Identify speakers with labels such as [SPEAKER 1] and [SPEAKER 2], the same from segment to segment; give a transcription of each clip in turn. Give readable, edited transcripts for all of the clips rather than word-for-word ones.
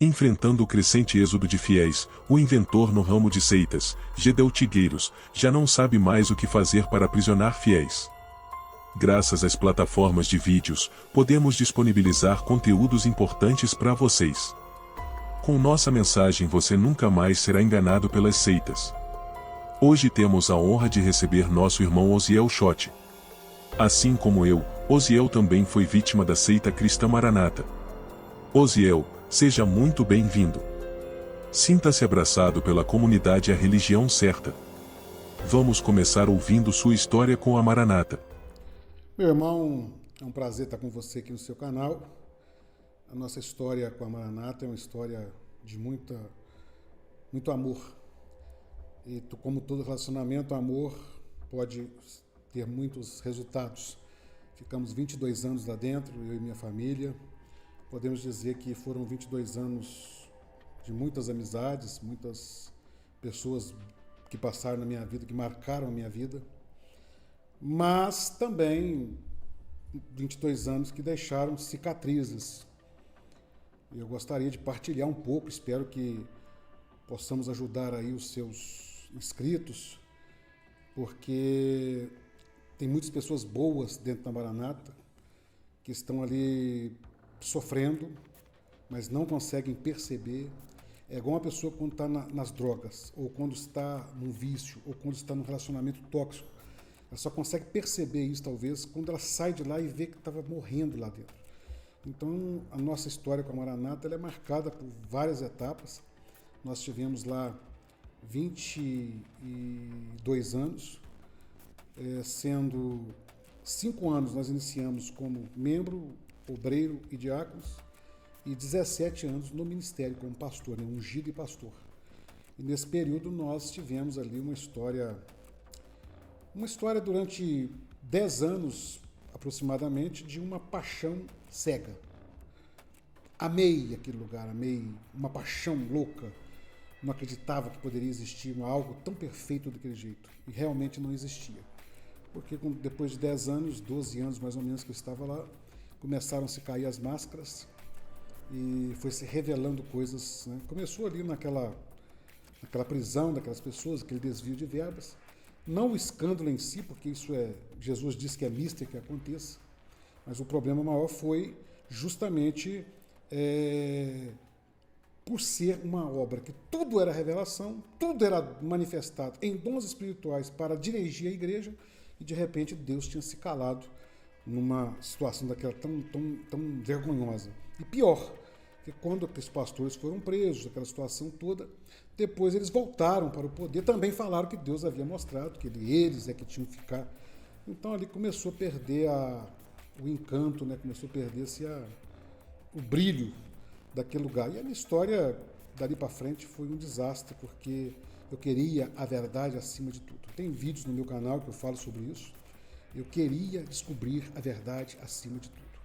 [SPEAKER 1] Enfrentando o crescente êxodo de fiéis, o inventor no ramo de seitas, Gedel Tigueiros, já não sabe mais o que fazer para aprisionar fiéis. Graças às plataformas de vídeos, podemos disponibilizar conteúdos importantes para vocês. Com nossa mensagem você nunca mais será enganado pelas seitas. Hoje temos a honra de receber nosso irmão Osiel Schott. Assim como eu, Osiel também foi vítima da seita cristã Maranata. Osiel, seja muito bem-vindo. Sinta-se abraçado pela comunidade e a religião certa. Vamos começar ouvindo sua história com a Maranata.
[SPEAKER 2] Meu irmão, é um prazer estar com você aqui no seu canal. A nossa história com a Maranata é uma história de muito amor. E como todo relacionamento, amor pode ter muitos resultados. Ficamos 22 anos lá dentro, eu e minha família. Podemos dizer que foram 22 anos de muitas amizades, muitas pessoas que passaram na minha vida, que marcaram a minha vida. Mas também 22 anos que deixaram cicatrizes. Eu gostaria de partilhar um pouco, espero que possamos ajudar aí os seus inscritos, porque tem muitas pessoas boas dentro da Maranata que estão ali sofrendo, mas não conseguem perceber. É igual uma pessoa quando está nas drogas, ou quando está num vício, ou quando está num relacionamento tóxico. Ela só consegue perceber isso, talvez, quando ela sai de lá e vê que estava morrendo lá dentro. Então, a nossa história com a Maranata ela é marcada por várias etapas. Nós tivemos lá 22 anos, sendo 5 anos nós iniciamos como membro, obreiro e diáconos, e 17 anos no ministério como pastor, né, ungido e pastor. E nesse período nós tivemos ali uma história durante 10 anos aproximadamente de uma paixão cega. Amei aquele lugar, amei uma paixão louca. Não acreditava que poderia existir algo tão perfeito daquele jeito. E realmente não existia. Porque depois de 10 anos, 12 anos mais ou menos que eu estava lá, começaram a se cair as máscaras e foi se revelando coisas, né? Começou ali naquela prisão daquelas pessoas, aquele desvio de verbas. Não o escândalo em si, porque isso Jesus disse que é misto que aconteça, mas o problema maior foi justamente por ser uma obra que tudo era revelação, tudo era manifestado em dons espirituais para dirigir a igreja, e de repente Deus tinha se calado numa situação daquela tão vergonhosa. E pior, que quando aqueles pastores foram presos, aquela situação toda, depois eles voltaram para o poder, também falaram que Deus havia mostrado, que eles é que tinham que ficar. Então ali começou a perder o encanto, né? Começou a perder-se o brilho daquele lugar. E a minha história, dali para frente, foi um desastre, porque eu queria a verdade acima de tudo. Tem vídeos no meu canal que eu falo sobre isso. Eu queria descobrir a verdade acima de tudo.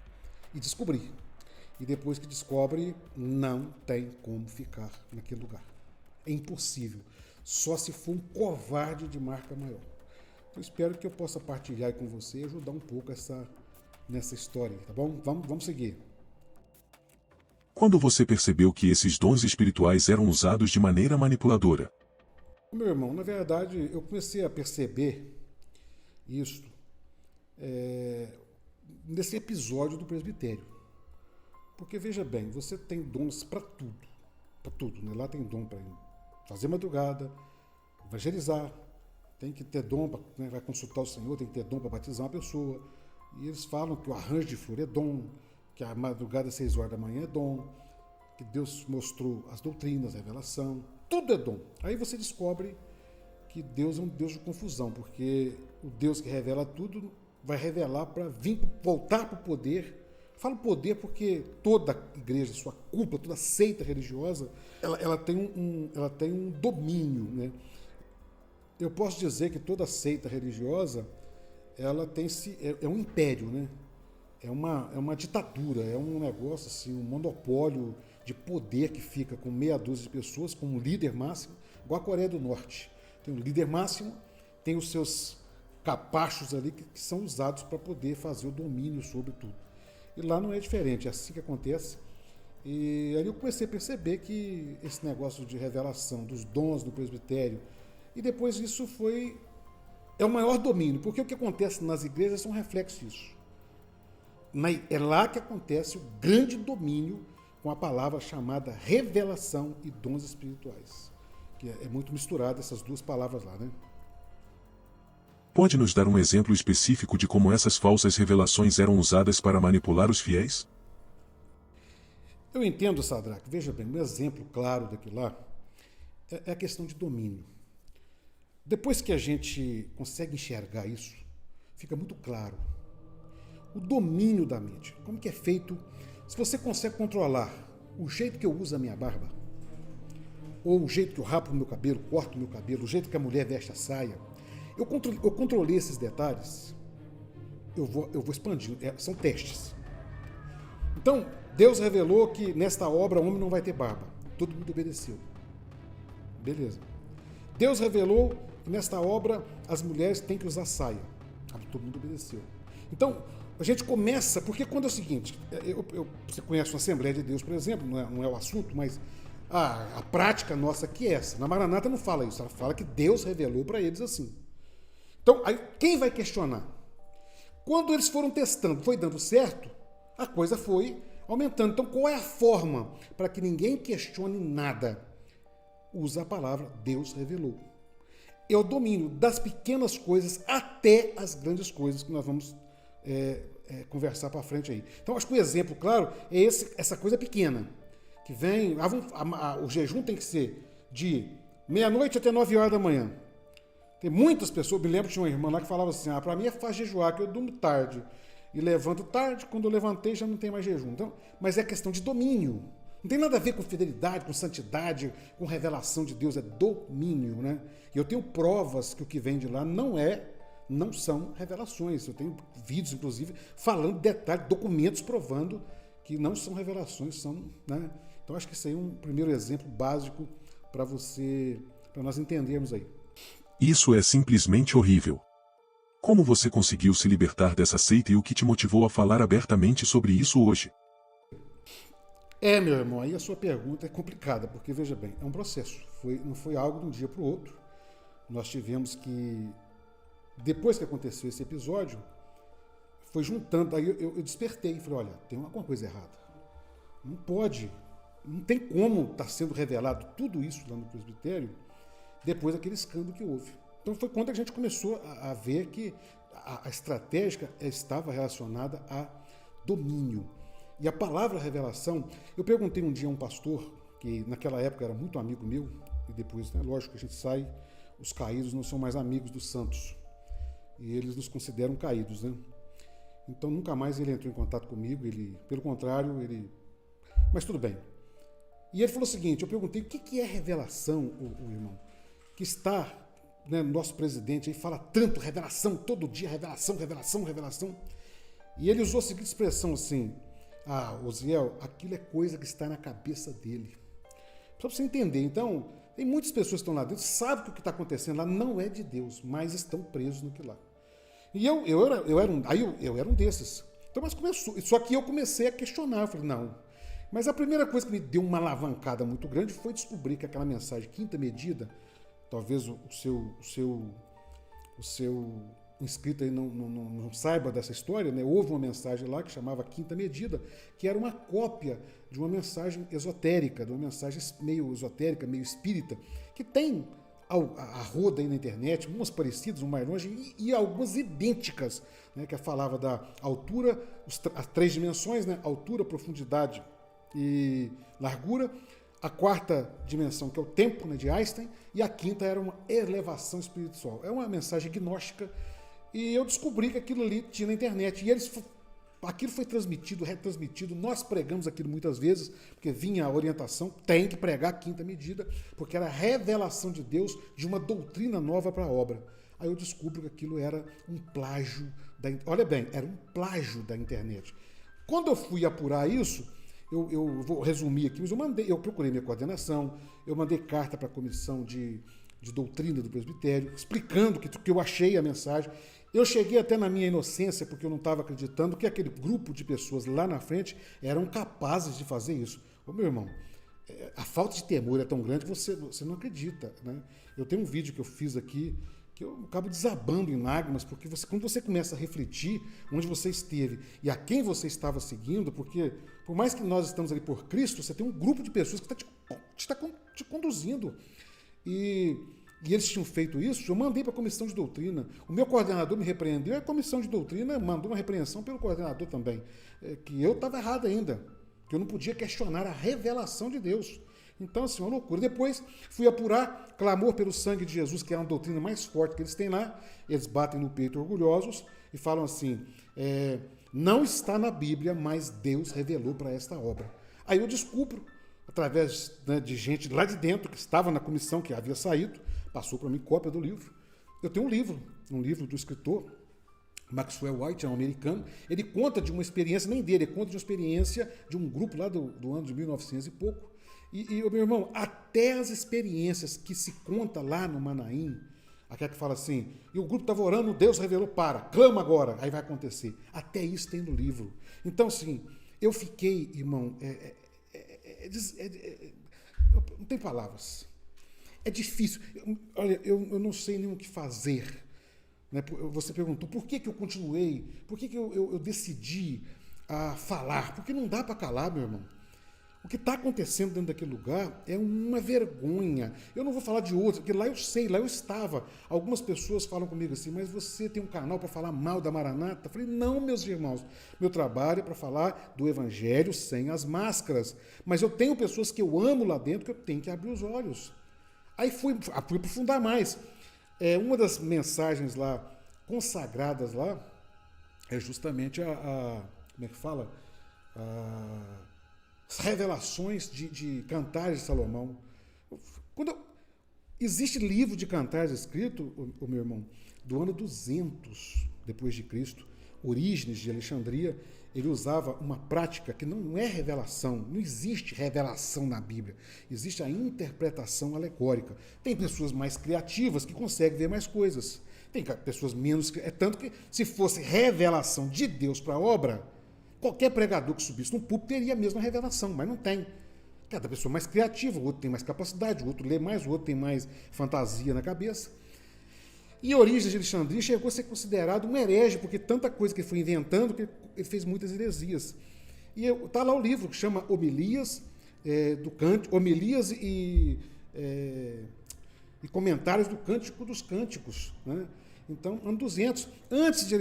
[SPEAKER 2] E descobri. E depois que descobre, não tem como ficar naquele lugar. É impossível. Só se for um covarde de marca maior. Então espero que eu possa partilhar com você e ajudar um pouco nessa história, tá bom? Vamos seguir.
[SPEAKER 1] Quando você percebeu que esses dons espirituais eram usados de maneira manipuladora?
[SPEAKER 2] Meu irmão, na verdade, eu comecei a perceber isso nesse episódio do presbitério. Porque, veja bem, você tem dons para tudo, né? Lá tem dom para fazer madrugada, evangelizar, tem que ter dom para, né, vai consultar o Senhor, tem que ter dom para batizar uma pessoa. E eles falam que o arranjo de flor é dom, que a madrugada às 6 horas da manhã é dom, que Deus mostrou as doutrinas, a revelação, tudo é dom. Aí você descobre que Deus é um Deus de confusão, porque o Deus que revela tudo vai revelar para voltar para o poder. Falo poder porque toda igreja, sua cúpula, toda seita religiosa, ela tem um domínio, né? Eu posso dizer que toda seita religiosa, ela tem é um império, né? É uma ditadura, é um negócio assim, um monopólio de poder que fica com meia dúzia de pessoas, com um líder máximo, igual a Coreia do Norte. Tem um líder máximo, tem os seus capachos ali que são usados para poder fazer o domínio sobre tudo. E lá não é diferente, é assim que acontece. E aí eu comecei a perceber que esse negócio de revelação dos dons do presbitério, e depois isso é o maior domínio, porque o que acontece nas igrejas é um reflexo disso. É lá que acontece o grande domínio com a palavra chamada revelação e dons espirituais. Que é muito misturado essas duas palavras lá, né?
[SPEAKER 1] Pode nos dar um exemplo específico de como essas falsas revelações eram usadas para manipular os fiéis?
[SPEAKER 2] Eu entendo, Sadraque, veja bem, um exemplo claro daquilo lá é a questão de domínio. Depois que a gente consegue enxergar isso, fica muito claro. O domínio da mente, como que é feito, se você consegue controlar o jeito que eu uso a minha barba, ou o jeito que eu rapo o meu cabelo, corto o meu cabelo, o jeito que a mulher veste a saia, eu controlei esses detalhes, eu vou expandindo, são testes. Então, Deus revelou que nesta obra o homem não vai ter barba. Todo mundo obedeceu. Beleza. Deus revelou que nesta obra as mulheres têm que usar saia. Todo mundo obedeceu. Então, a gente começa, porque quando é o seguinte, você conhece uma Assembleia de Deus, por exemplo, não é o assunto, mas a prática nossa aqui é essa. Na Maranata não fala isso, ela fala que Deus revelou para eles assim. Então, aí, quem vai questionar? Quando eles foram testando, foi dando certo, a coisa foi aumentando. Então, qual é a forma para que ninguém questione nada? Usa a palavra Deus revelou. É o domínio das pequenas coisas até as grandes coisas que nós vamos conversar para frente aí. Então, acho que o exemplo, claro, é essa coisa pequena, que vem, o jejum tem que ser de meia-noite até 9 horas da manhã. Tem muitas pessoas, me lembro de uma irmã lá que falava assim, para mim é fácil jejuar, que eu durmo tarde e levanto tarde, quando eu levantei já não tem mais jejum. Então, mas é questão de domínio. Não tem nada a ver com fidelidade, com santidade, com revelação de Deus, é domínio, né? E eu tenho provas que o que vem de lá não são revelações. Eu tenho vídeos, inclusive, falando detalhes, documentos provando que não são revelações, são, né? Então acho que isso aí é um primeiro exemplo básico para nós entendermos aí.
[SPEAKER 1] Isso é simplesmente horrível. Como você conseguiu se libertar dessa seita e o que te motivou a falar abertamente sobre isso hoje?
[SPEAKER 2] Meu irmão, aí a sua pergunta é complicada, porque veja bem, é um processo, não foi algo de um dia para o outro. Nós tivemos que, depois que aconteceu esse episódio, foi juntando, aí eu despertei e falei, olha, tem alguma coisa errada. Não pode, não tem como estar sendo revelado tudo isso lá no presbitério depois daquele escândalo que houve. Então foi quando a gente começou a ver que a estratégia estava relacionada a domínio. E a palavra revelação, eu perguntei um dia a um pastor, que naquela época era muito amigo meu, e depois, né, lógico que a gente sai, os caídos não são mais amigos dos santos. E eles nos consideram caídos, né? Então nunca mais ele entrou em contato comigo, pelo contrário, mas tudo bem. E ele falou o seguinte, eu perguntei, o que é revelação, o irmão? Que está, né, nosso presidente aí fala tanto revelação, todo dia revelação, revelação, revelação. E ele usou a seguinte expressão assim, Osiel, aquilo é coisa que está na cabeça dele. Só para você entender. Então, tem muitas pessoas que estão lá dentro, sabem que o que está acontecendo lá não é de Deus, mas estão presos no que lá. E eu era um desses. Então, mas começou. Só que eu comecei a questionar. Eu falei, não. Mas a primeira coisa que me deu uma alavancada muito grande foi descobrir que aquela mensagem quinta medida, talvez o seu inscrito aí não saiba dessa história, né? Houve uma mensagem lá que chamava Quinta Medida, que era uma cópia de uma mensagem esotérica, de uma mensagem meio esotérica, meio espírita, que tem a roda aí na internet, umas parecidas, umas mais longe, e algumas idênticas, né? Que falava da altura, as 3 dimensões, né? Altura, profundidade e largura. A 4ª dimensão, que é o tempo, né, de Einstein, e a 5ª era uma elevação espiritual. É uma mensagem gnóstica. E eu descobri que aquilo ali tinha na internet. E aquilo foi transmitido, retransmitido. Nós pregamos aquilo muitas vezes, porque vinha a orientação, tem que pregar a quinta medida, porque era a revelação de Deus de uma doutrina nova para a obra. Aí eu descubro que aquilo era um plágio olha bem, era um plágio da internet. Quando eu fui apurar isso, eu vou resumir aqui, mas eu procurei minha coordenação, eu mandei carta para a comissão de doutrina do presbitério, explicando que eu achei a mensagem. Eu cheguei até na minha inocência, porque eu não estava acreditando que aquele grupo de pessoas lá na frente eram capazes de fazer isso. Ô, meu irmão, a falta de temor é tão grande que você não acredita, né? Eu tenho um vídeo que eu fiz aqui que eu acabo desabando em lágrimas, porque quando você começa a refletir onde você esteve e a quem você estava seguindo, porque por mais que nós estamos ali por Cristo, você tem um grupo de pessoas que está te conduzindo. E eles tinham feito isso, eu mandei para a comissão de doutrina. O meu coordenador me repreendeu, e a comissão de doutrina mandou uma repreensão pelo coordenador também, que eu estava errado ainda, que eu não podia questionar a revelação de Deus. Então, assim, uma loucura. Depois fui apurar, clamor pelo sangue de Jesus, que é uma doutrina mais forte que eles têm lá. Eles batem no peito orgulhosos e falam assim, não está na Bíblia, mas Deus revelou para esta obra. Aí eu descubro, através, né, de gente lá de dentro, que estava na comissão, que havia saído, passou para mim cópia do livro. Eu tenho um livro do escritor, Maxwell White, é um americano. Ele conta de uma experiência, nem dele, ele conta de uma experiência de um grupo lá do ano de 1900 e pouco. E meu irmão, até as experiências que se conta lá no Manaim, aquela que fala assim, e o grupo estava orando, Deus revelou, clama agora, aí vai acontecer. Até isso tem no livro. Então, assim, eu fiquei, irmão, não tem palavras. É difícil. Olha, eu não sei nem o que fazer. Né? Você perguntou por que eu continuei, por que eu decidi falar? Porque não dá para calar, meu irmão. O que está acontecendo dentro daquele lugar é uma vergonha. Eu não vou falar de outros, porque lá eu sei, lá eu estava. Algumas pessoas falam comigo assim, mas você tem um canal para falar mal da Maranata? Eu falei, não, meus irmãos, meu trabalho é para falar do Evangelho sem as máscaras. Mas eu tenho pessoas que eu amo lá dentro que eu tenho que abrir os olhos. Aí fui aprofundar mais. Uma das mensagens lá, consagradas lá, é justamente como é que fala? As revelações de Cantares de Salomão. Existe livro de Cantares escrito, o meu irmão, do ano 200 depois de Cristo, Orígenes de Alexandria. Ele usava uma prática que não é revelação, não existe revelação na Bíblia, existe a interpretação alegórica. Tem pessoas mais criativas que conseguem ver mais coisas, tem pessoas menos, tanto que se fosse revelação de Deus para a obra, qualquer pregador que subisse no púlpito teria a mesma revelação, mas não tem. Cada pessoa mais criativa, o outro tem mais capacidade, o outro lê mais, o outro tem mais fantasia na cabeça. E Orígenes de Alexandria chegou a ser considerado um herege, porque tanta coisa que ele foi inventando, que ele fez muitas heresias. E está lá o livro que chama Homilias, Homilias e comentários do Cântico dos Cânticos. Né? Então, ano 200. Antes de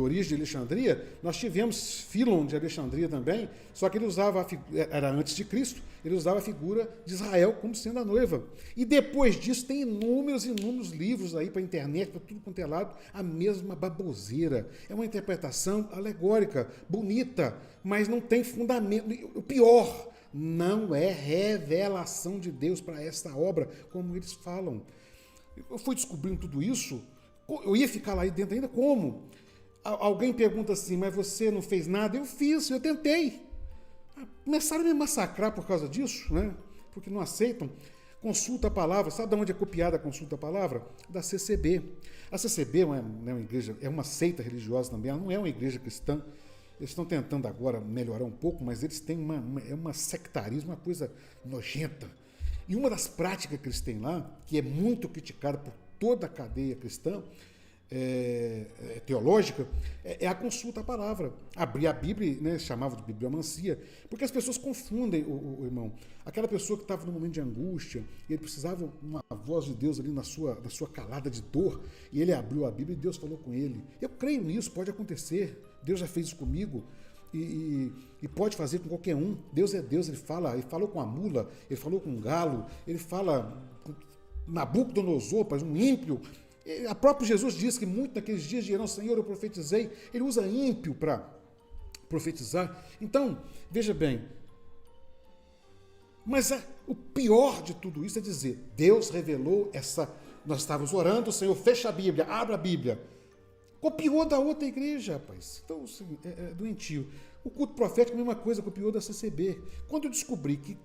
[SPEAKER 2] Orígenes de Alexandria, nós tivemos Filon de Alexandria também, só que ele usava, era antes de Cristo, ele usava a figura de Israel como sendo a noiva. E depois disso tem inúmeros livros aí para a internet, para tudo quanto é lado, a mesma baboseira. É uma interpretação alegórica, bonita, mas não tem fundamento. O pior, não é revelação de Deus para esta obra, como eles falam. Eu fui descobrindo tudo isso, eu ia ficar lá dentro ainda como? Alguém pergunta assim, mas você não fez nada? Eu fiz, eu tentei. Começaram a me massacrar por causa disso, né? Porque não aceitam. Consulta a palavra, sabe de onde é copiada a consulta a palavra? Da CCB. A CCB não é uma igreja, é uma seita religiosa também, ela não é uma igreja cristã. Eles estão tentando agora melhorar um pouco, mas eles têm uma sectarismo, uma coisa nojenta. E uma das práticas que eles têm lá, que é muito criticada por toda a cadeia cristã, teológica, é a consulta à palavra. Abrir a Bíblia, né, chamava de bibliomancia, porque as pessoas confundem, o irmão. Aquela pessoa que estava num momento de angústia, e ele precisava uma voz de Deus ali na sua calada de dor, e ele abriu a Bíblia e Deus falou com ele. Eu creio nisso, pode acontecer. Deus já fez isso comigo. E pode fazer com qualquer um. Deus é Deus, ele falou com a mula, ele falou com o galo, ele fala com Nabucodonosor, um ímpio. A próprio Jesus diz que muito naqueles dias dirão, Senhor, eu profetizei. Ele usa ímpio para profetizar. Então, veja bem, mas o pior de tudo isso é dizer, Deus revelou nós estávamos orando, o Senhor fecha a Bíblia, abre a Bíblia. Copiou da outra igreja, rapaz. Então, assim, é doentio. O culto profético é a mesma coisa, copiou da CCB. Quando eu descobri que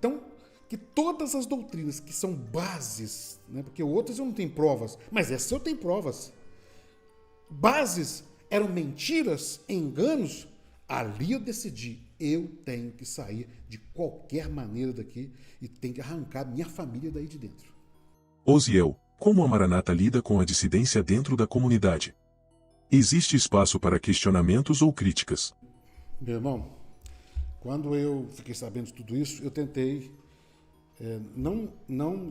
[SPEAKER 2] todas as doutrinas que são bases, né, porque outras eu não tenho provas, mas essa eu tenho provas, bases eram mentiras, enganos, ali eu decidi, eu tenho que sair de qualquer maneira daqui e tenho que arrancar minha família daí de dentro.
[SPEAKER 1] Osiel, como a Maranata lida com a dissidência dentro da comunidade? Existe espaço para questionamentos ou críticas?
[SPEAKER 2] Meu irmão, quando eu fiquei sabendo de tudo isso, eu tentei não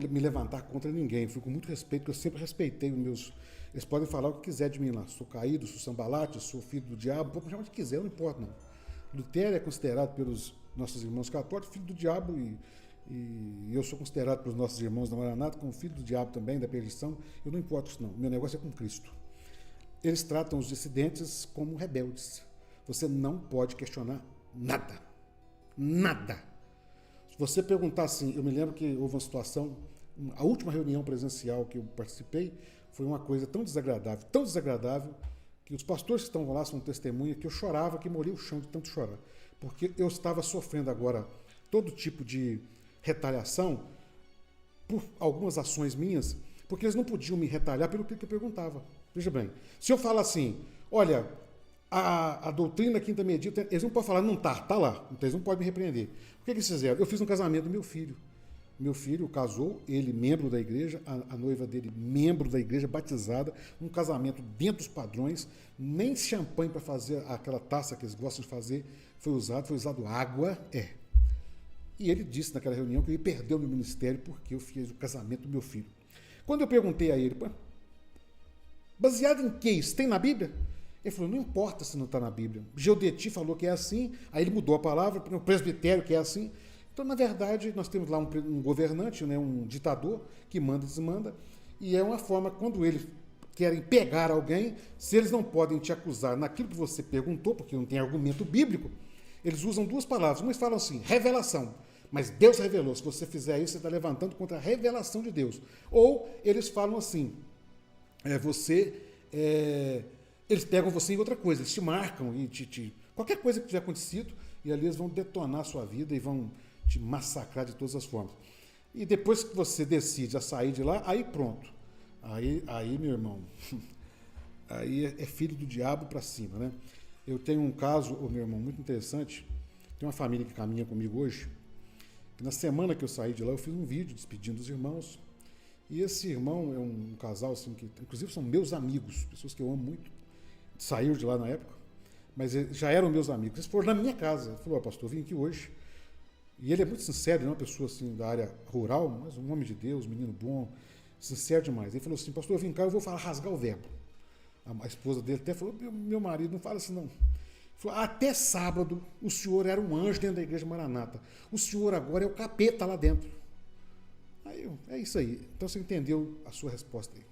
[SPEAKER 2] me levantar contra ninguém. Fui com muito respeito, porque eu sempre respeitei os meus... Eles podem falar o que quiser de mim lá. Sou caído, sou sambalate, sou filho do diabo, pode me chamar de quiser, não importa não. Lutero é considerado pelos nossos irmãos católicos filho do diabo e eu sou considerado pelos nossos irmãos da Maranata como filho do diabo também, da perdição. Eu não importo isso não, meu negócio é com Cristo. Eles tratam os dissidentes como rebeldes. Você não pode questionar nada. Nada. Se você perguntar assim, eu me lembro que houve uma situação, a última reunião presencial que eu participei foi uma coisa tão desagradável, que os pastores que estão lá são testemunha, que eu chorava, que molhei o chão de tanto chorar. Porque eu estava sofrendo agora todo tipo de retaliação por algumas ações minhas, porque eles não podiam me retalhar pelo que eu perguntava. Veja bem, se eu falar assim, olha, a doutrina quinta medida, eles não podem falar, não tá lá, então eles não podem me repreender. O que eles fizeram? Eu fiz um casamento do meu filho. Meu filho casou, ele membro da igreja, a noiva dele membro da igreja, batizada, um casamento dentro dos padrões, nem champanhe para fazer aquela taça que eles gostam de fazer foi usado água, E ele disse naquela reunião que ele perdeu meu ministério porque eu fiz o casamento do meu filho. Quando eu perguntei a ele, baseado em que isso? Tem na Bíblia? Ele falou, não importa se não está na Bíblia. Geodeti falou que é assim, aí ele mudou a palavra, o presbitério que é assim. Então, na verdade, nós temos lá um governante, né, um ditador, que manda e desmanda, e é uma forma, quando eles querem pegar alguém, se eles não podem te acusar naquilo que você perguntou, porque não tem argumento bíblico, eles usam duas palavras. Umas falam assim, revelação, mas Deus revelou. Se você fizer isso, você está levantando contra a revelação de Deus. Ou eles falam assim, eles pegam você em outra coisa, eles te marcam, e qualquer coisa que tiver acontecido, e ali eles vão detonar a sua vida e vão te massacrar de todas as formas. E depois que você decide a sair de lá, aí pronto. Aí meu irmão, aí é filho do diabo para cima, né? Eu tenho um caso, meu irmão, muito interessante. Tem uma família que caminha comigo hoje, que na semana que eu saí de lá, eu fiz um vídeo despedindo os irmãos. E esse irmão é um casal, assim, que inclusive são meus amigos, pessoas que eu amo muito. Saíram de lá na época, mas já eram meus amigos. Eles foram na minha casa. Ele falou, pastor, vim aqui hoje. E ele é muito sincero, ele é uma pessoa assim da área rural, mas um homem de Deus, menino bom, sincero demais. Ele falou assim, pastor, eu vim cá, eu vou rasgar o verbo. A esposa dele até falou, meu marido, não fala assim não. Ele falou, até sábado o senhor era um anjo dentro da igreja Maranata. O senhor agora é o capeta lá dentro. Aí, é isso aí. Então você entendeu a sua resposta aí.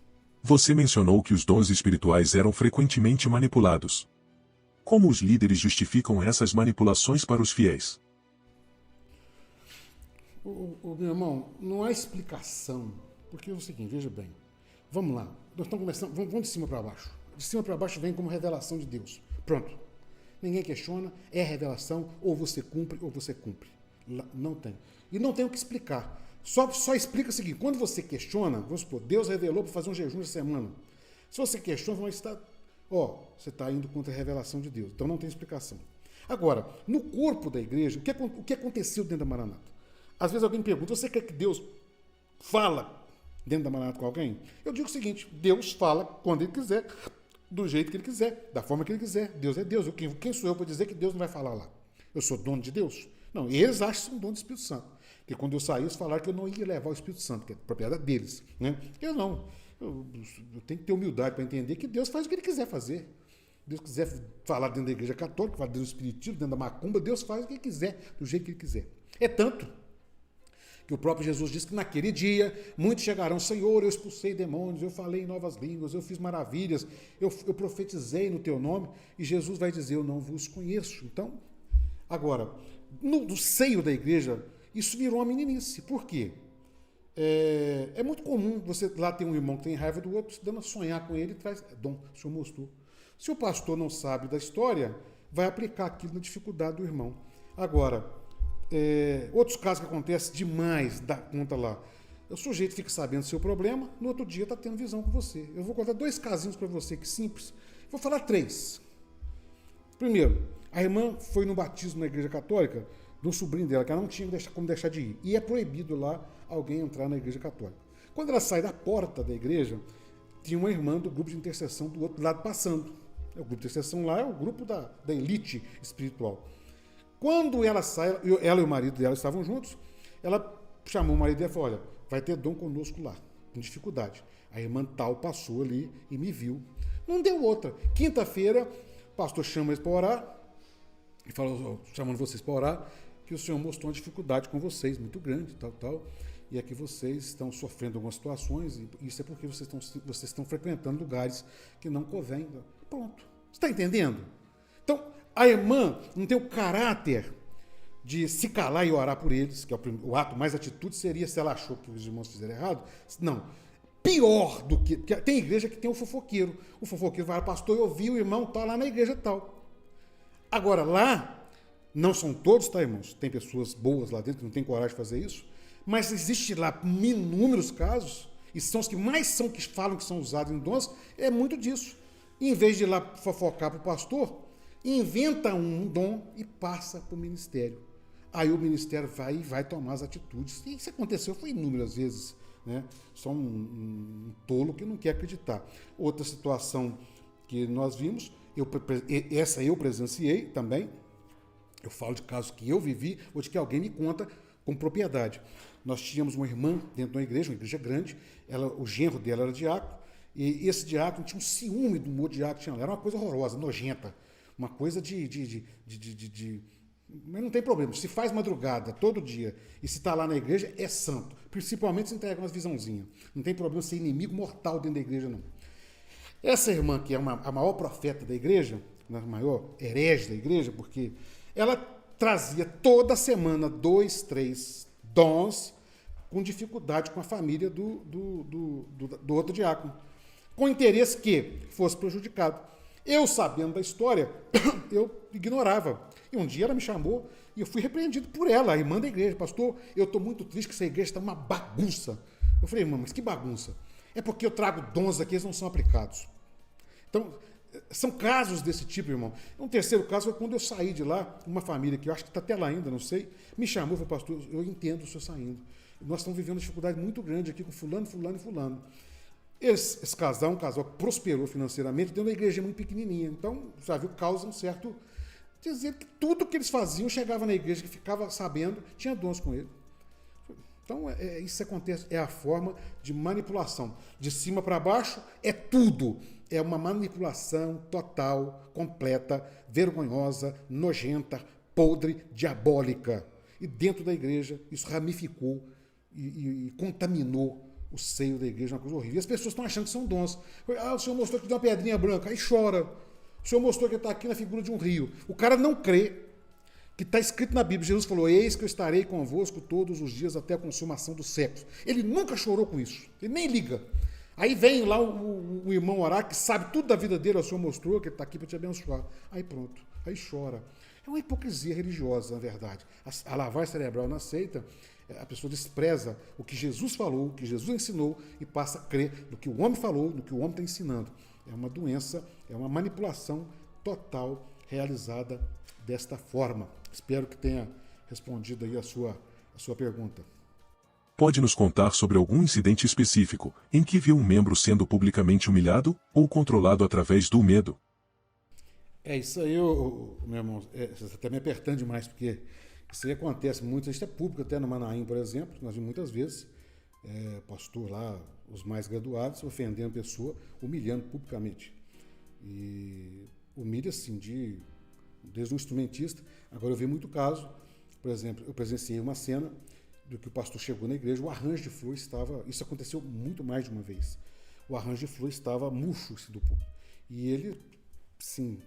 [SPEAKER 1] Você mencionou que os dons espirituais eram frequentemente manipulados. Como os líderes justificam essas manipulações para os fiéis?
[SPEAKER 2] Meu irmão, não há explicação. Porque é o seguinte, veja bem. Vamos lá. Nós estamos começando, vamos de cima para baixo. De cima para baixo vem como revelação de Deus. Pronto. Ninguém questiona, é revelação, ou você cumpre, ou você cumpre. Não tem. E não tem o que explicar. Só explica o seguinte, quando você questiona, vamos supor, Deus revelou para fazer um jejum de semana. Se você questiona, você está indo contra a revelação de Deus. Então não tem explicação. Agora, no corpo da igreja, o que aconteceu dentro da Maranata? Às vezes alguém me pergunta, você quer que Deus fala dentro da Maranata com alguém? Eu digo o seguinte, Deus fala quando Ele quiser, do jeito que Ele quiser, da forma que Ele quiser. Deus é Deus. Quem sou eu para dizer que Deus não vai falar lá? Eu sou dono de Deus? Não, eles acham que são dono do Espírito Santo. Porque quando eu saí, eles falaram que eu não ia levar o Espírito Santo, que é propriedade deles. Né? Eu não. Eu tenho que ter humildade para entender que Deus faz o que Ele quiser fazer. Deus quiser falar dentro da igreja católica, falar dentro do espiritismo, dentro da macumba, Deus faz o que Ele quiser, do jeito que Ele quiser. É tanto que o próprio Jesus disse que naquele dia muitos chegarão, Senhor, eu expulsei demônios, eu falei em novas línguas, eu fiz maravilhas, eu profetizei no teu nome, e Jesus vai dizer, eu não vos conheço. Então, agora, no seio da igreja, isso virou uma meninice. Por quê? É muito comum você lá ter um irmão que tem raiva do outro, dando a sonhar com ele e traz dom, o senhor mostrou. Se o pastor não sabe da história, vai aplicar aquilo na dificuldade do irmão. Agora, outros casos que acontecem demais da conta lá. O sujeito fica sabendo do seu problema, no outro dia está tendo visão com você. Eu vou contar 2 casinhos para você, que simples. Vou falar 3. Primeiro, A irmã foi no batismo na igreja católica de um sobrinho dela, que ela não tinha como deixar de ir. E é proibido lá alguém entrar na igreja católica. Quando ela sai da porta da igreja, tinha uma irmã do grupo de intercessão do outro lado passando. O grupo de intercessão lá é o grupo da elite espiritual. Quando ela sai, ela e o marido dela estavam juntos, ela chamou o marido dela e falou, olha, vai ter dom conosco lá, com dificuldade. A irmã tal passou ali e me viu. Não deu outra. Quinta-feira, o pastor chama eles para orar, e falou, chamando vocês para orar, que o Senhor mostrou uma dificuldade com vocês, muito grande, tal, e é que vocês estão sofrendo algumas situações, e isso é porque vocês estão frequentando lugares que não convém. Pronto. Você está entendendo? Então, a irmã não tem o caráter de se calar e orar por eles, que é o ato mais atitude seria se ela achou que os irmãos fizeram errado. Não. Pior do que... Tem igreja que tem o fofoqueiro. O fofoqueiro vai, pastor, eu vi o irmão tal lá na igreja tal. Agora, lá, não são todos, tá, irmãos? Tem pessoas boas lá dentro que não têm coragem de fazer isso, mas existe lá inúmeros casos, e são os que mais são que falam que são usados em dons, é muito disso. Em vez de ir lá fofocar para o pastor, inventa um dom e passa para o ministério. Aí o ministério vai tomar as atitudes. E isso aconteceu, foi inúmeras vezes, né? Só um tolo que não quer acreditar. Outra situação que nós vimos, essa eu presenciei também, eu falo de casos que eu vivi, ou de que alguém me conta com propriedade. Nós tínhamos uma irmã dentro de uma igreja grande, o genro dela era diácono, e esse diácono tinha um ciúme do outro diácono que tinha lá. Era uma coisa horrorosa, nojenta, uma coisa mas não tem problema, se faz madrugada todo dia e se está lá na igreja, é santo. Principalmente se entrega umas visãozinhas. Não tem problema ser inimigo mortal dentro da igreja, não. Essa irmã, que é a maior profeta da igreja, a maior herege da igreja, porque ela trazia toda semana 2, 3 dons com dificuldade com a família do outro diácono, com interesse que fosse prejudicado. Eu, sabendo da história, eu ignorava. E um dia ela me chamou e eu fui repreendido por ela, a irmã da igreja. Pastor, eu estou muito triste que essa igreja está uma bagunça. Eu falei, irmã, mas que bagunça? É porque eu trago dons aqui, eles não são aplicados. Então, são casos desse tipo, irmão. Um terceiro caso foi quando eu saí de lá, uma família que eu acho que está até lá ainda, não sei, me chamou e falou, pastor, eu entendo o senhor saindo. Nós estamos vivendo uma dificuldade muito grande aqui com fulano, fulano e fulano. Esse casal, um casal que prosperou financeiramente, dentro da igreja muito pequenininha. Então, já viu, causa um certo... Dizer que tudo que eles faziam, chegava na igreja, que ficava sabendo, tinha dons com ele. Então, isso acontece, é a forma de manipulação. De cima para baixo, é tudo. É uma manipulação total, completa, vergonhosa, nojenta, podre, diabólica. E dentro da igreja, isso ramificou e contaminou o seio da igreja, uma coisa horrível. E as pessoas estão achando que são dons. O senhor mostrou que deu uma pedrinha branca, aí chora. O senhor mostrou que está aqui na figura de um rio. O cara não crê que está escrito na Bíblia. Jesus falou, eis que eu estarei convosco todos os dias até a consumação dos séculos. Ele nunca chorou com isso. Ele nem liga. Aí vem lá o irmão orar, que sabe tudo da vida dele, o senhor mostrou que ele está aqui para te abençoar. Aí pronto, aí chora. É uma hipocrisia religiosa, na verdade. A lavagem cerebral não aceita, a pessoa despreza o que Jesus falou, o que Jesus ensinou e passa a crer no que o homem falou, no que o homem está ensinando. É uma doença, é uma manipulação total realizada desta forma. Espero que tenha respondido aí a sua pergunta.
[SPEAKER 1] Pode nos contar sobre algum incidente específico em que viu um membro sendo publicamente humilhado ou controlado através do medo?
[SPEAKER 2] Isso aí, meu irmão, você está até me apertando demais, porque isso aí acontece muito, isso é público, até no Manaim, por exemplo, nós vimos muitas vezes, pastor lá, os mais graduados, ofendendo a pessoa, humilhando publicamente. E humilha, assim, desde um instrumentista. Agora eu vi muito caso, por exemplo, eu presenciei uma cena do que o pastor chegou na igreja, o arranjo de flor estava, isso aconteceu muito mais de uma vez, o arranjo de flor estava murcho, esse do púlpito. E ele, sim,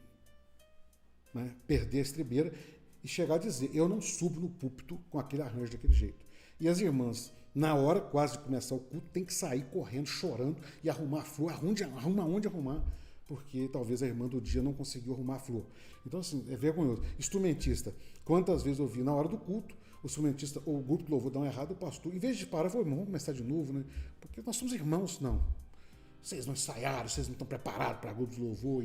[SPEAKER 2] né, perder a estribeira e chegar a dizer, eu não subo no púlpito com aquele arranjo daquele jeito. E as irmãs, na hora quase de começar o culto, tem que sair correndo, chorando e arrumar a flor, arruma onde arrumar, porque talvez a irmã do dia não conseguiu arrumar a flor. Então, assim, é vergonhoso. Instrumentista, quantas vezes eu vi na hora do culto, o instrumentista ou o grupo de louvor dá um errado, o pastor, em vez de parar, falou, irmão, vamos começar de novo, né? Porque nós somos irmãos, não. Vocês não ensaiaram, vocês não estão preparados para grupo de louvor.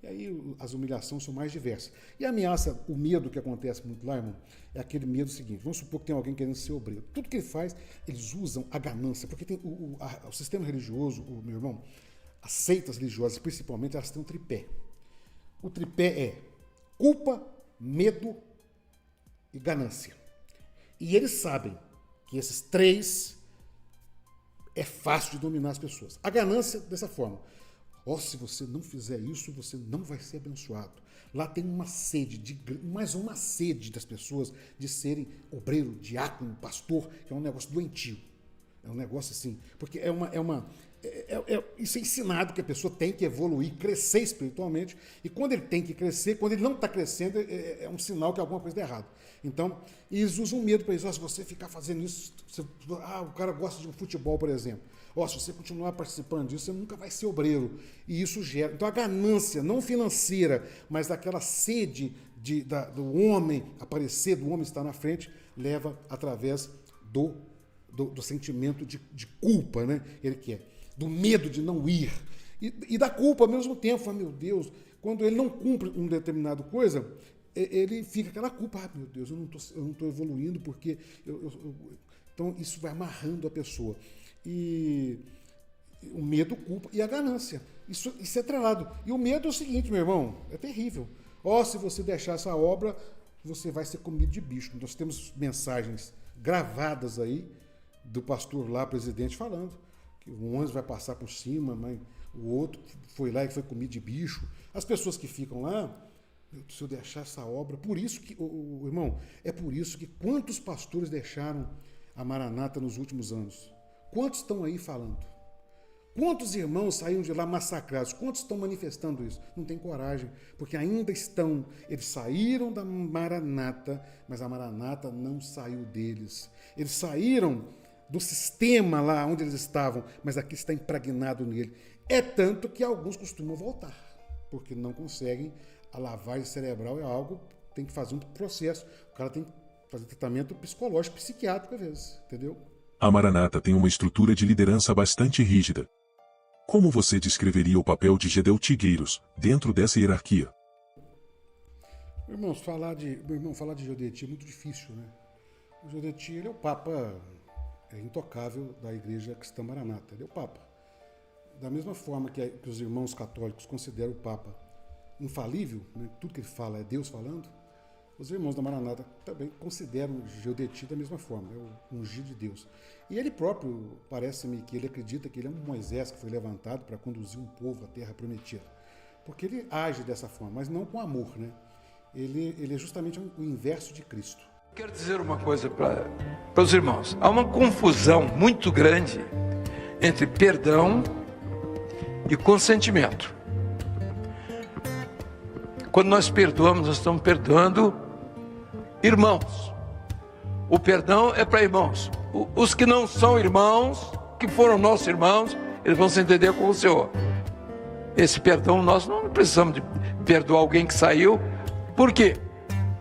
[SPEAKER 2] E aí as humilhações são mais diversas. E a ameaça, o medo que acontece muito lá, irmão, é aquele medo seguinte. Vamos supor que tem alguém querendo ser obreiro. Tudo que ele faz, eles usam a ganância, porque tem o sistema religioso, meu irmão, as seitas religiosas, principalmente, elas têm um tripé. O tripé é culpa, medo e ganância. E eles sabem que esses três é fácil de dominar as pessoas. A ganância, dessa forma. Se você não fizer isso, você não vai ser abençoado. Lá tem uma sede, mais uma sede das pessoas de serem obreiro, diácono, pastor, que é um negócio doentio. É um negócio assim, porque isso é ensinado que a pessoa tem que evoluir, crescer espiritualmente, e quando ele tem que crescer, quando ele não está crescendo, é um sinal que alguma coisa está errada. Então, eles usam medo para isso. Se você ficar fazendo isso, o cara gosta de um futebol, por exemplo. Se você continuar participando disso, você nunca vai ser obreiro. E isso gera. Então, a ganância, não financeira, mas daquela sede do homem aparecer, do homem estar na frente, leva através do sentimento de culpa, né? Ele quer. Do medo de não ir. E da culpa ao mesmo tempo. Fala, meu Deus, quando ele não cumpre uma determinada coisa, ele fica aquela culpa. Meu Deus, eu não estou evoluindo porque... Então, isso vai amarrando a pessoa. E o medo, culpa e a ganância. Isso é atrelado. E o medo é o seguinte, meu irmão, é terrível. Se você deixar essa obra, você vai ser comido de bicho. Nós temos mensagens gravadas aí do pastor lá, presidente, falando que o ônibus vai passar por cima, mas o outro foi lá e foi comido de bicho. As pessoas que ficam lá, se eu deixar essa obra, por isso que, irmão, é por isso que quantos pastores deixaram a Maranata nos últimos anos? Quantos estão aí falando? Quantos irmãos saíram de lá massacrados? Quantos estão manifestando isso? Não tem coragem, porque ainda estão. Eles saíram da Maranata, mas a Maranata não saiu deles. Eles saíram do sistema lá onde eles estavam, mas aqui está impregnado nele. É tanto que alguns costumam voltar, porque não conseguem. A lavagem cerebral é algo, tem que fazer um processo. O cara tem que fazer tratamento psicológico, psiquiátrico às vezes, entendeu?
[SPEAKER 1] A Maranata tem uma estrutura de liderança bastante rígida. Como você descreveria o papel de Gedel Tigueiros dentro dessa hierarquia?
[SPEAKER 2] Meu irmão, falar de Jodeti é muito difícil, né? O Jodeti, ele é o Papa intocável da Igreja Cristã Maranata. Ele é o Papa. Da mesma forma que os irmãos católicos consideram o Papa infalível, né? Tudo que ele fala é Deus falando, os irmãos da Maranata também consideram o Jodeti da mesma forma, é o ungido de Deus. E ele próprio, parece-me que ele acredita que ele é um Moisés que foi levantado para conduzir um povo à terra prometida. Porque ele age dessa forma, mas não com amor, né? Ele é justamente o inverso de Cristo.
[SPEAKER 3] Quero dizer uma coisa para os irmãos. Há uma confusão muito grande entre perdão e consentimento. Quando nós perdoamos, nós estamos perdoando irmãos. O perdão é para irmãos. Os que não são irmãos, que foram nossos irmãos, eles vão se entender com o Senhor. Esse perdão, nós não precisamos de perdoar alguém que saiu. Por quê?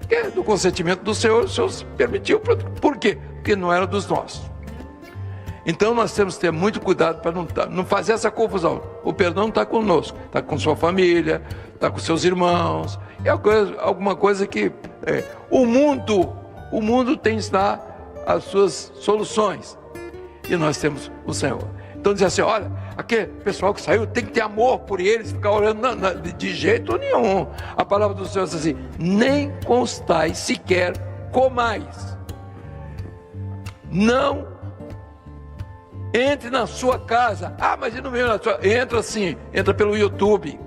[SPEAKER 3] Porque é do consentimento do Senhor, o Senhor se permitiu. Por quê? Porque não era dos nossos. Então nós temos que ter muito cuidado para não fazer essa confusão. O perdão está conosco, está com sua família, está com seus irmãos. É alguma coisa que o mundo tem lá as suas soluções. E nós temos o Senhor. Então diz assim, olha, aquele pessoal que saiu tem que ter amor por eles, ficar orando de jeito nenhum. A palavra do Senhor diz assim, nem constais sequer comais. Não entre na sua casa. Mas e no meio da sua... Entra assim, entra pelo YouTube,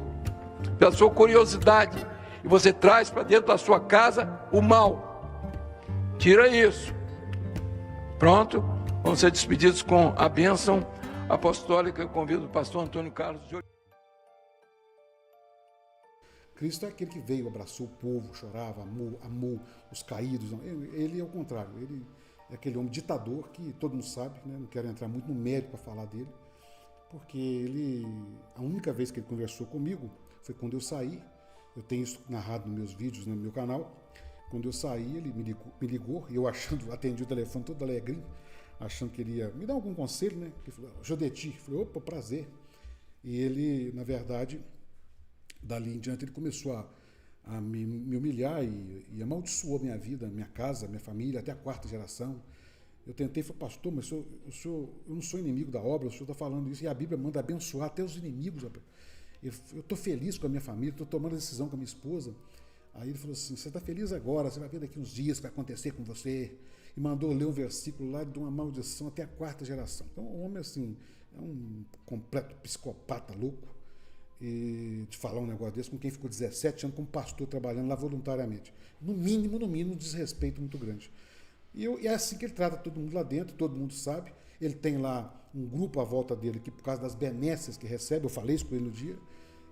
[SPEAKER 3] pela sua curiosidade, e você traz para dentro da sua casa o mal. Tira isso. Pronto, vamos ser despedidos com a bênção apostólica. Eu convido o pastor Antônio Carlos de Oliveira.
[SPEAKER 2] Cristo é aquele que veio, abraçou o povo, chorava, amou os caídos. Ele é o contrário, ele é aquele homem ditador que todo mundo sabe, né? Não quero entrar muito no mérito para falar dele, porque a única vez que ele conversou comigo foi quando eu saí. Eu tenho isso narrado nos meus vídeos, no meu canal. Quando eu saí, ele me ligou e eu atendi o telefone todo alegrinho, achando que ele ia me dar algum conselho, né? Ele falou, Jodeti, eu falei, opa, prazer. E ele, na verdade, Dali em diante ele começou a me humilhar e amaldiçoou minha vida, minha casa, minha família, até a 4ª geração. Eu tentei, falei, pastor, mas eu não sou inimigo da obra, o senhor está falando isso, e a Bíblia manda abençoar até os inimigos. Eu estou feliz com a minha família, estou tomando a decisão com a minha esposa. Aí ele falou assim, você está feliz agora, você vai ver daqui uns dias o que vai acontecer com você. E mandou ler um versículo lá de uma maldição até a 4ª geração. Então o homem, assim, é um completo psicopata louco. E de falar um negócio desse com quem ficou 17 anos como pastor trabalhando lá voluntariamente. No mínimo, um desrespeito muito grande. E é assim que ele trata todo mundo lá dentro, todo mundo sabe. Ele tem lá um grupo à volta dele que, por causa das benesses que recebe, eu falei isso com ele no dia,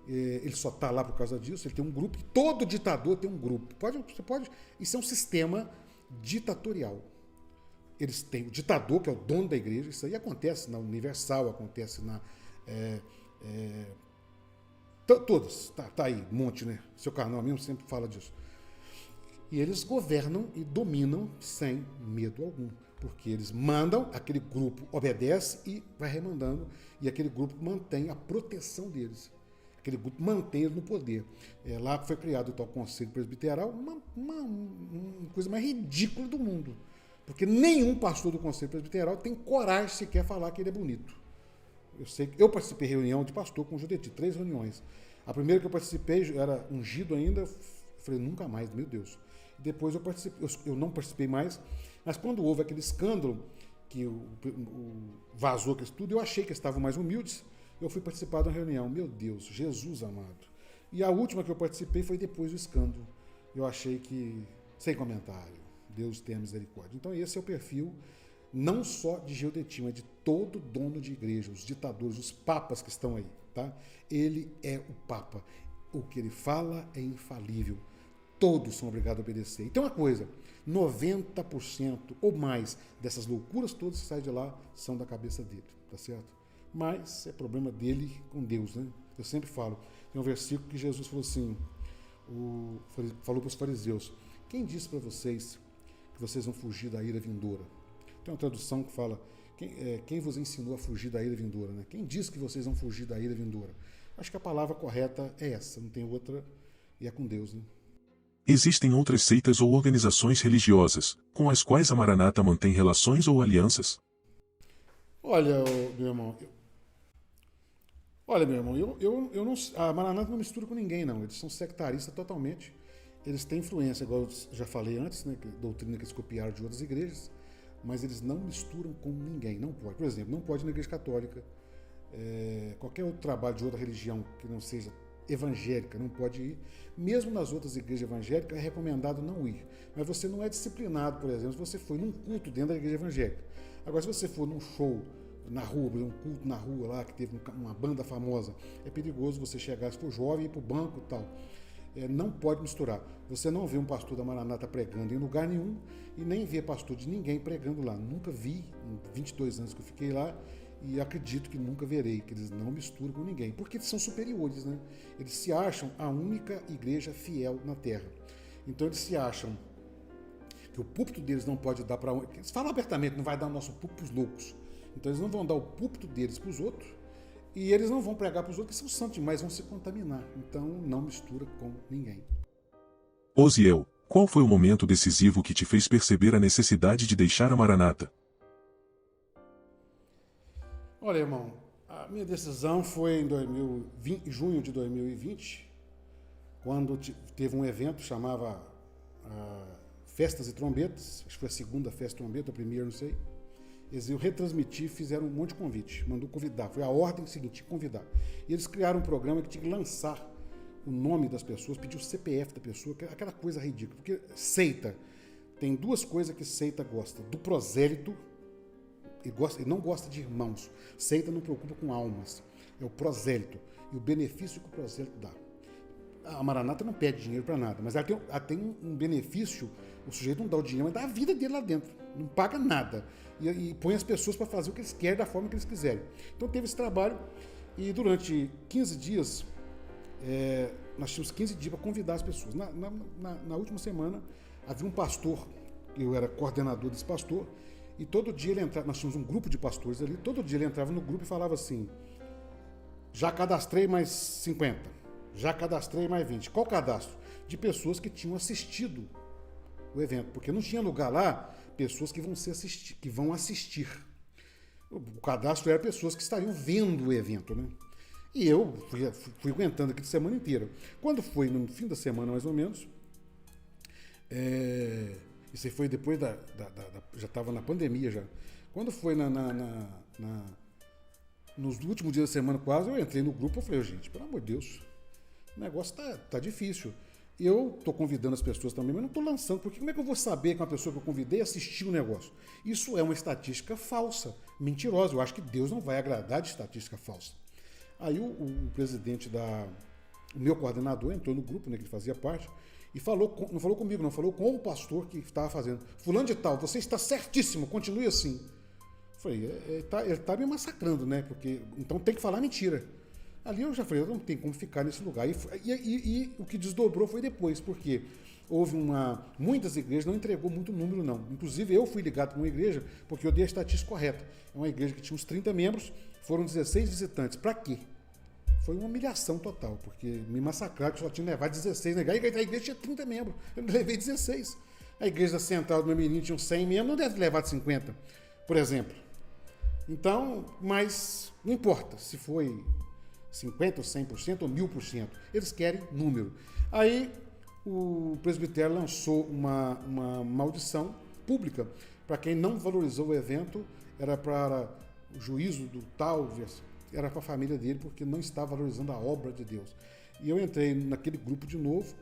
[SPEAKER 2] ele só está lá por causa disso. Ele tem um grupo, todo ditador tem um grupo. Isso é um sistema ditatorial. Eles têm o ditador, que é o dono da igreja, isso aí acontece na Universal, acontece na... todas, tá aí, um monte, né? Seu canal mesmo sempre fala disso. E eles governam e dominam sem medo algum, porque eles mandam, aquele grupo obedece e vai remandando, e aquele grupo mantém a proteção deles. Aquele grupo mantém eles no poder. Lá foi criado o tal Conselho Presbiteral, uma coisa mais ridícula do mundo, porque nenhum pastor do Conselho Presbiteral tem coragem sequer falar que ele é bonito. Eu participei de reunião de pastor com o Judeti, 3 reuniões. A primeira que eu participei, era ungido ainda, falei, nunca mais, meu Deus. Depois eu não participei mais, mas quando houve aquele escândalo, que vazou aquele tudo, eu achei que eles estavam mais humildes, eu fui participar de uma reunião. Meu Deus, Jesus amado. E a última que eu participei foi depois do escândalo. Eu achei que, sem comentário, Deus tenha misericórdia. Então esse é o perfil, não só de Judeti, mas de todo dono de igreja, os ditadores, os papas que estão aí. Tá? Ele é o Papa. O que ele fala é infalível. Todos são obrigados a obedecer. E tem uma coisa, 90% ou mais dessas loucuras todas que saem de lá são da cabeça dele, tá certo? Mas é problema dele com Deus, né? Eu sempre falo, tem um versículo que Jesus falou assim, falou para os fariseus, quem disse para vocês que vocês vão fugir da ira vindoura? Tem uma tradução que fala, quem vos ensinou a fugir da ira vindoura, né? Quem disse que vocês vão fugir da ira vindoura? Acho que a palavra correta é essa, não tem outra, e é com Deus, né?
[SPEAKER 1] Existem outras seitas ou organizações religiosas, com as quais a Maranata mantém relações ou alianças?
[SPEAKER 2] Olha, meu irmão, eu não, a Maranata não mistura com ninguém, não. Eles são sectaristas totalmente. Eles têm influência, igual eu já falei antes, né, doutrina que eles copiaram de outras igrejas, mas eles não misturam com ninguém, não pode. Por exemplo, não pode na igreja católica, qualquer outro trabalho de outra religião que não seja evangélica, não pode ir. Mesmo nas outras igrejas evangélicas é recomendado não ir. Mas você não é disciplinado, por exemplo, se você foi num culto dentro da igreja evangélica. Agora, se você for num show na rua, um culto na rua lá, que teve uma banda famosa, é perigoso você chegar, se for jovem, ir para o banco e tal. Não pode misturar. Você não vê um pastor da Maranata pregando em lugar nenhum e nem vê pastor de ninguém pregando lá. Nunca vi, em 22 anos que eu fiquei lá, e acredito que nunca verei, que eles não misturam com ninguém, porque eles são superiores, né? Eles se acham a única igreja fiel na Terra. Então eles se acham que o púlpito deles não pode dar para... Eles falam abertamente, não vai dar o nosso púlpito para os loucos. Então eles não vão dar o púlpito deles para os outros, e eles não vão pregar para os outros, que são santos demais, vão se contaminar. Então não mistura com ninguém.
[SPEAKER 1] Osiel, qual foi o momento decisivo que te fez perceber a necessidade de deixar a Maranata?
[SPEAKER 2] Olha, irmão, a minha decisão foi em junho de 2020, quando teve um evento que chamava Festas e Trombetas, acho que foi a segunda festa e trombeta, a primeira, não sei. Eles iam retransmitir, fizeram um monte de convite, mandou convidar, foi a ordem seguinte, convidar. E eles criaram um programa que tinha que lançar o nome das pessoas, pedir o CPF da pessoa, aquela coisa ridícula. Porque seita, tem duas coisas que seita gosta, do prosélito, ele não gosta de irmãos. Seita não preocupa com almas. É o prosélito. E o benefício que o prosélito dá. A Maranata não pede dinheiro para nada, mas ela tem um benefício. O sujeito não dá o dinheiro, mas dá a vida dele lá dentro. Não paga nada. E põe as pessoas para fazer o que eles querem, da forma que eles quiserem. Então teve esse trabalho. E durante 15 dias, nós tínhamos 15 dias para convidar as pessoas. Na última semana, havia um pastor, eu era coordenador desse pastor, e todo dia ele entrava, nós tínhamos um grupo de pastores ali, todo dia ele entrava no grupo e falava assim, já cadastrei mais 50, Já cadastrei mais 20. Qual cadastro? De pessoas que tinham assistido o evento, porque não tinha lugar lá, pessoas que vão assistir. O cadastro era pessoas que estariam vendo o evento, né? E eu fui aguentando aqui de semana inteira. Quando foi no fim da semana, mais ou menos, isso aí foi depois já estava na pandemia já. Quando foi nos últimos dias da semana quase, eu entrei no grupo e falei, gente, pelo amor de Deus, o negócio tá difícil. Eu estou convidando as pessoas também, mas não estou lançando, porque como é que eu vou saber que uma pessoa que eu convidei assistiu o negócio? Isso é uma estatística falsa, mentirosa. Eu acho que Deus não vai agradar de estatística falsa. Aí o presidente o meu coordenador entrou no grupo, né, que ele fazia parte, e não falou comigo, não, falou com o pastor que estava fazendo. Fulano de tal, você está certíssimo, continue assim. Falei, ele tá me massacrando, né? Porque então tem que falar mentira. Ali eu já falei, eu não tenho como ficar nesse lugar. E o que desdobrou foi depois, porque houve muitas igrejas, não entregou muito número, não. Inclusive eu fui ligado com uma igreja, porque eu dei a estatística correta. É uma igreja que tinha uns 30 membros, foram 16 visitantes. Para quê? Foi uma humilhação total, porque me massacraram, que só tinha levado 16 na igreja. A igreja tinha 30 membros, eu levei 16. A igreja central do meu menino tinha uns 100 membros, não deve ter levado 50, por exemplo. Então, mas não importa se foi 50%, ou 100% ou 1000%. Eles querem número. Aí o presbitério lançou uma maldição pública para quem não valorizou o evento, era para o juízo do tal, era para a família dele, porque não está valorizando a obra de Deus. E eu entrei naquele grupo de novo,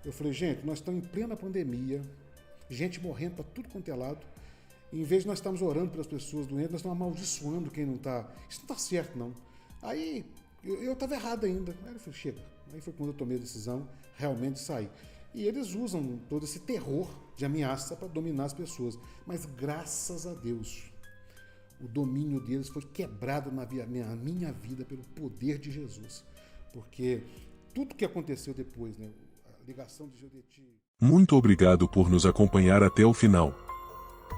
[SPEAKER 2] eu falei, gente, nós estamos em plena pandemia, gente morrendo para tudo quanto é lado, em vez de nós estarmos orando pelas pessoas doentes, nós estamos amaldiçoando quem não está. Isso não está certo, não. Aí eu estava errado ainda. Aí eu falei, chega. Aí foi quando eu tomei a decisão realmente de sair. E eles usam todo esse terror de ameaça para dominar as pessoas. Mas graças a Deus, o domínio deles foi quebrado na minha vida pelo poder de Jesus. Porque tudo que aconteceu depois, né, a ligação de Geodeti...
[SPEAKER 1] Muito obrigado por nos acompanhar até o final.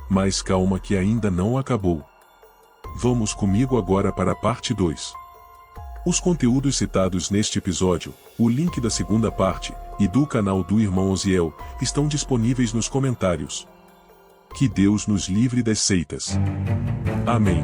[SPEAKER 1] Mas calma que ainda não acabou. Vamos comigo agora para a parte 2. Os conteúdos citados neste episódio, o link da segunda parte, e do canal do irmão Osiel, estão disponíveis nos comentários. Que Deus nos livre das seitas. Amém.